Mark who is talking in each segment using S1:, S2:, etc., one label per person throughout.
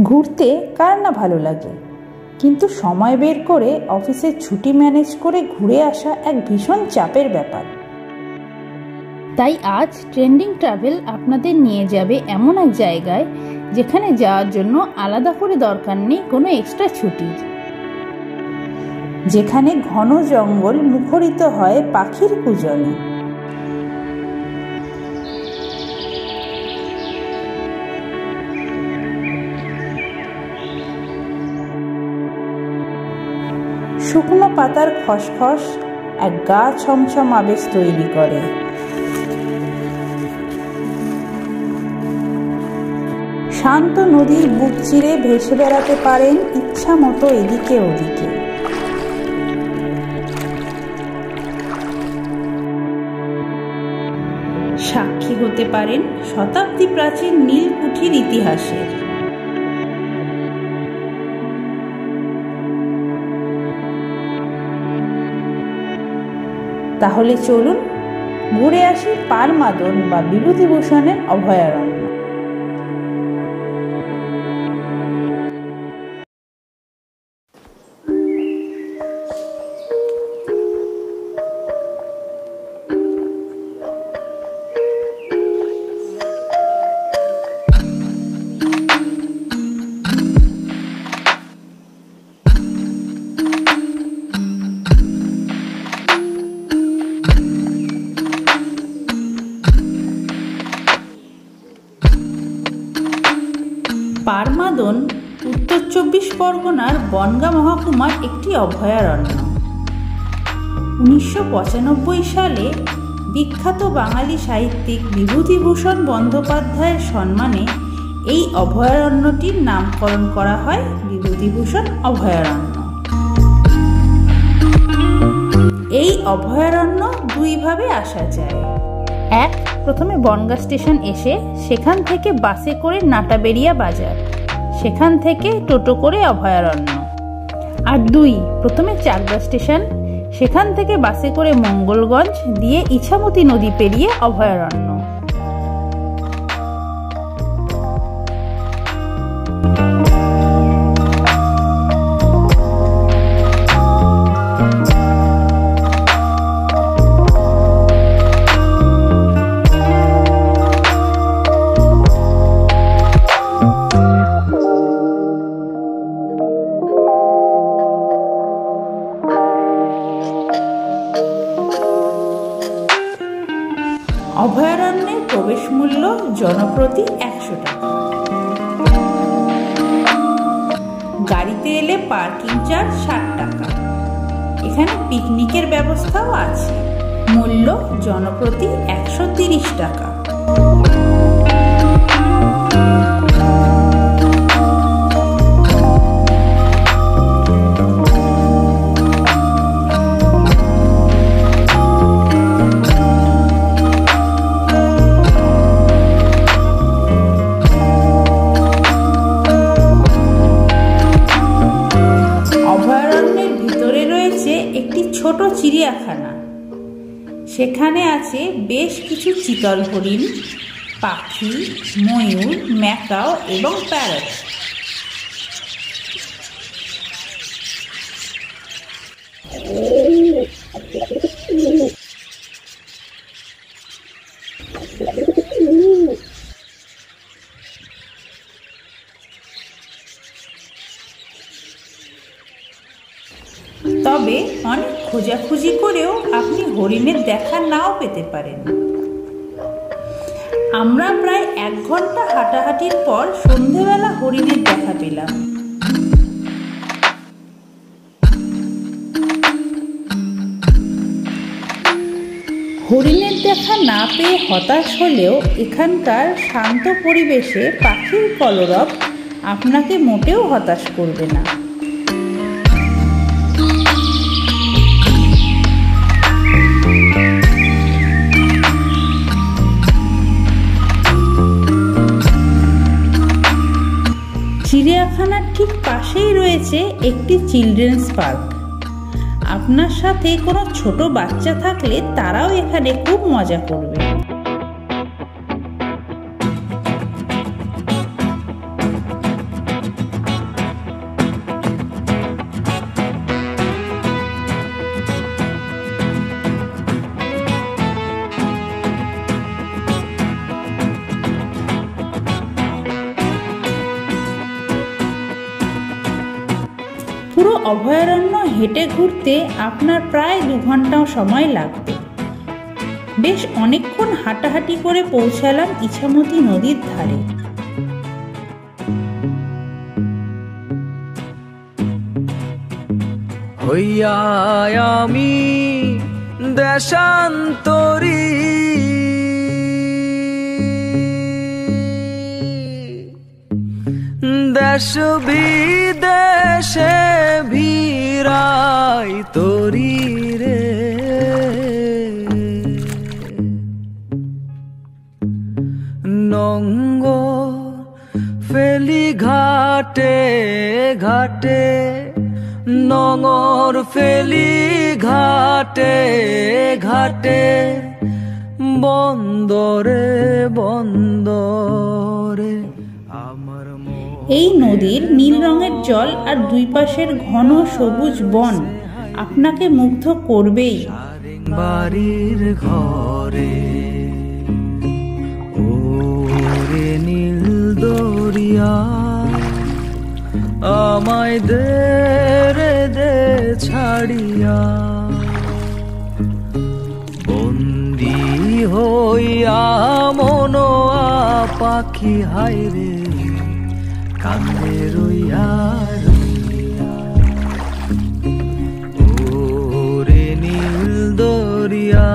S1: ঘুরতে কার না ভালো লাগে, কিন্তু সময় বের করে অফিসের ছুটি ম্যানেজ করে ঘুরে আসা এক ভীষণ চাপের ব্যাপার। তাই আজ ট্রেন্ডিং ট্রাভেল আপনাদের নিয়ে যাবে এমন এক জায়গায় যেখানে যাওয়ার জন্য আলাদা করে দরকার নেই কোনো এক্সট্রা ছুটির, যেখানে ঘন জঙ্গল মুখরিত হয় পাখির কূজনে। শুকনো পাতার খসখস এক গা ছমছম আবেশ তৈরি করে। শান্ত নদীর বুক চিরে ভেসে বেড়াতে পারেন ইচ্ছা মতো এদিকে ওদিকে। সাক্ষী হতে পারেন শতাব্দী প্রাচীন নীলকুঠির ইতিহাসের। তাহলে চলুন ঘুরে আসি পারমাদন বা বিভূতিভূষণের অভয়ারণ্য। পারমাদন উত্তর ২৪ পরগনার বনগাঁ মহকুমার একটি অভয়ারণ্য। ১৯৯৫ সালে বিখ্যাত বাঙালি সাহিত্যিক বিভূতিভূষণ বন্দ্যোপাধ্যায়ের সম্মানে এই অভয়ারণ্যটির নামকরণ করা হয় বিভূতিভূষণ অভয়ারণ্য। এই অভয়ারণ্য দুইভাবে আসা যায়। এক, প্রথমে বনগাঁ স্টেশন এসে সেখান থেকে বাসে করে নাটাবেড়িয়া বাজার, সেখান থেকে টোটো করে অভয়ারণ্য। আর দুই, প্রথমে চাকদা স্টেশন, সেখান থেকে বাসে করে মঙ্গলগঞ্জ দিয়ে ইছামতি নদী পেরিয়ে অভয়ারণ্য। অভয়ারণ্যের প্রবেশ মূল্য জনপ্রতি ১০০ টাকা। গাড়িতে এলে পার্কিং চার্জ ৬০ টাকা। এখানে পিকনিকের ব্যবস্থাও আছে। মূল্য জনপ্রতি ১৩০ টাকা। একটি ছোট চিড়িয়াখানা, সেখানে আছে বেশ কিছু চিতল হরিণ, পাখি, ময়ূর, ম্যাকাও এবং প্যারট। তবে অনেক খোঁজাখুঁজি করেও আপনি হরিণের দেখা নাও পেতে পারেন। আমরা প্রায় ১ ঘন্টা হাঁটাহাঁটির পর সন্ধেবেলা হরিণের দেখা পেলাম। হরিণের দেখা না পেয়ে হতাশ হলেও এখানকার শান্ত পরিবেশে পাখির কলরব আপনাকে মোটেও হতাশ করবে না। চিড়িয়াখানার ঠিক পাশেই রয়েছে একটি চিলড্রেন্স পার্ক। আপনার সাথে কোনো ছোট বাচ্চা থাকলে তারাও এখানে খুব মজা করবে। পুরো অভয়ারণ্য হেঁটে ঘুরতে আপনার প্রায় 2 ঘন্টাও সময় লাগবে। বেশ অনেকক্ষণ হাঁটাহাঁটি করে পৌঁছালাম ইছামতি নদীর ধারে।
S2: হইয়া আমি দেশান্তরী, দেশ বিদেশে ভিড়াই তরি রে, নঙ্গ ফেলি ঘাটে ঘাটে, নঙর ফেলি ঘাটে ঘাটে, বন্দরে বন্দরে।
S1: এই নদীর নীল রঙের জল আর দুই পাশের ঘন সবুজ বন আপনাকে মুগ্ধ করবেই।
S2: বাড়ির ঘরে ওরে নীল দরিয়া, আমায় দে রে দে ছাড়িয়া, বন্দি হইয়া মনোয়া পাখি হাইরে কান্দে রইয়া রইয়া, ওরে নীল দরিয়া।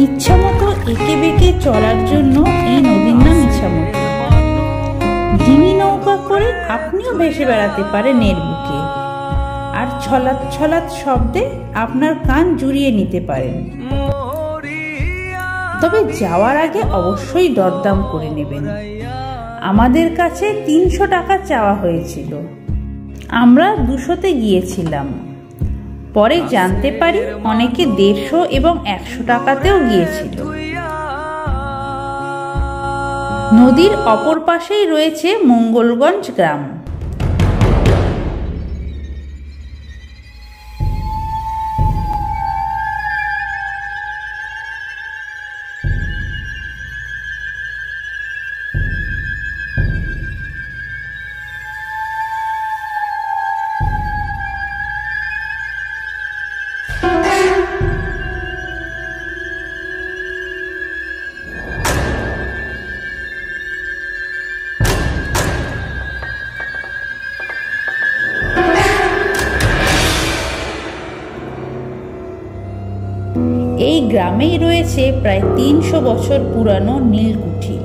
S1: ইচ্ছামতো এঁকে বেঁকে চলার জন্য এই নদীর নাম ইছামতি। ডিঙি নৌকা করে আপনিও ভেসে বেড়াতে পারেন এর বুকে, আর ছলাৎ ছলাৎ শব্দে আপনার কান জুড়িয়ে নিতে পারেন। তবে যাওয়ার আগে অবশ্যই দরদাম করে নেবেন। আমাদের কাছে 300 টাকা চাওয়া হয়েছিল, আমরা 200-তে গিয়েছিলাম। পরে জানতে পারি অনেকে 150 এবং 100 টাকাতেও গিয়েছিল। নদীর অপর পাশেই রয়েছে মঙ্গলগঞ্জ গ্রাম। এই গ্রামেই রয়েছে প্রায় 300 বছর পুরানো নীলকুঠি।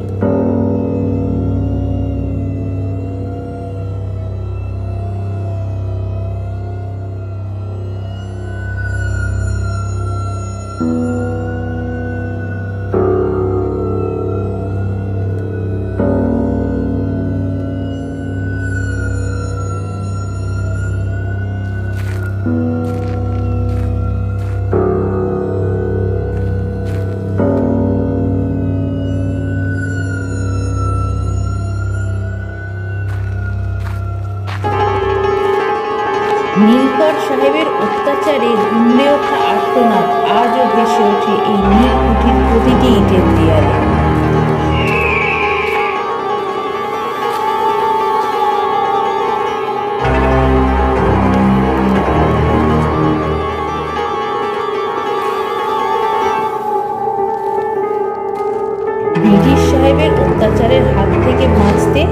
S1: নীলকর সাহেবের অত্যাচারে দুমড়ে ওঠা আর্তনাদ আজও ভেসে ওঠে এই নীলকুঠির প্রতিটি ইটের দেয়ালে। ব্রিটিশ সাহেবের অত্যাচারের হাত থেকে বাঁচতে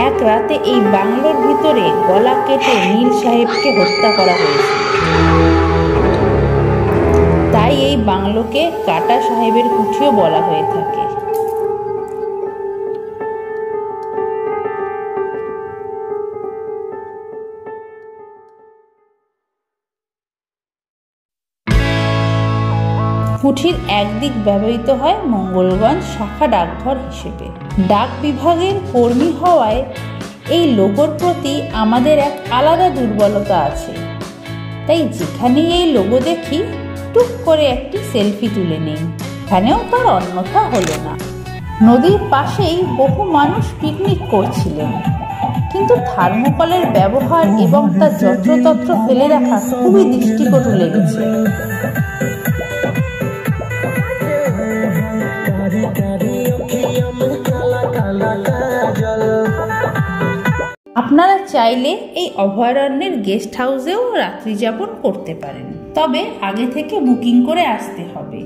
S1: এক রাতে এই বাংলোর ভিতরে গলা কেটে নীল সাহেবকে হত্যা করা হয়েছিল। তাই এই বাংলোকে কাটা সাহেবের কুঠিও বলা হয়ে থাকে। কুঠির একদিক ব্যবহৃত হয় মঙ্গলগঞ্জ শাখা ডাকঘর হিসেবে। ডাক বিভাগের কর্মী হওয়ায় এই লোগোর প্রতি আমাদের এক আলাদা দুর্বলতা আছে। তাই যেখানেই এই লোগো দেখি টুক করে একটি সেলফি তুলে নেই। এখানেও তার অন্যথা হলো না। নদীর পাশেই বহু মানুষ পিকনিক করছিলেন, কিন্তু থার্মোকলের ব্যবহার এবং তা যত্রতত্র ফেলে রাখা খুবই দৃষ্টিকটু লেগেছে। আপনারা চাইলে এই অভয়ারণ্যের গেস্ট হাউসেও রাত্রি যাপন করতে পারেন, তবে আগে থেকে বুকিং করে আসতে হবে।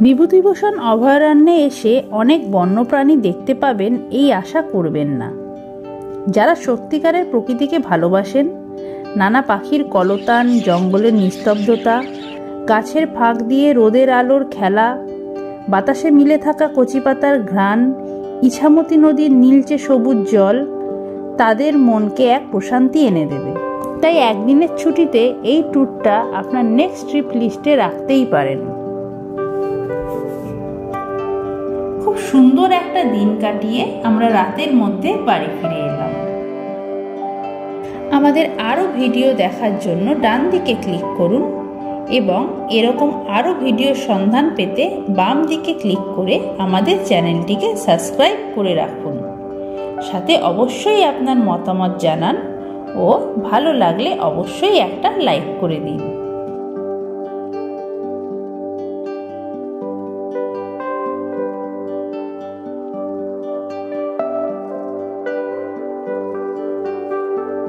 S1: বিভূতিভূষণ অভয়ারণ্যে এসে অনেক বন্যপ্রাণী দেখতে পাবেন এই আশা করবেন না। যারা সত্যিকারের প্রকৃতিকে ভালোবাসেন, নানা পাখির কলতান, জঙ্গলের নিস্তব্ধতা, গাছের ফাঁক দিয়ে রোদের আলোর খেলা, বাতাসে মিলে থাকা কচিপাতার ঘ্রাণ, ইছামতি নদীর নীলচে সবুজ জল তাদের মনকে এক প্রশান্তি এনে দেবে। তাই একদিনের ছুটিতে এই ট্যুরটা আপনার নেক্সট ট্রিপ লিস্টে রাখতেই পারেন। খুব সুন্দর একটা দিন কাটিয়ে আমরা রাতের মধ্যে বাড়ি ফিরে এলাম। আমাদের আরও ভিডিও দেখার জন্য ডান দিকে ক্লিক করুন এবং এরকম আরও ভিডিওর সন্ধান পেতে বাম দিকে ক্লিক করে আমাদের চ্যানেলটিকে সাবস্ক্রাইব করে রাখুন। সাথে অবশ্যই আপনার মতামত জানান ও ভালো লাগলে অবশ্যই একটা লাইক করে দিন।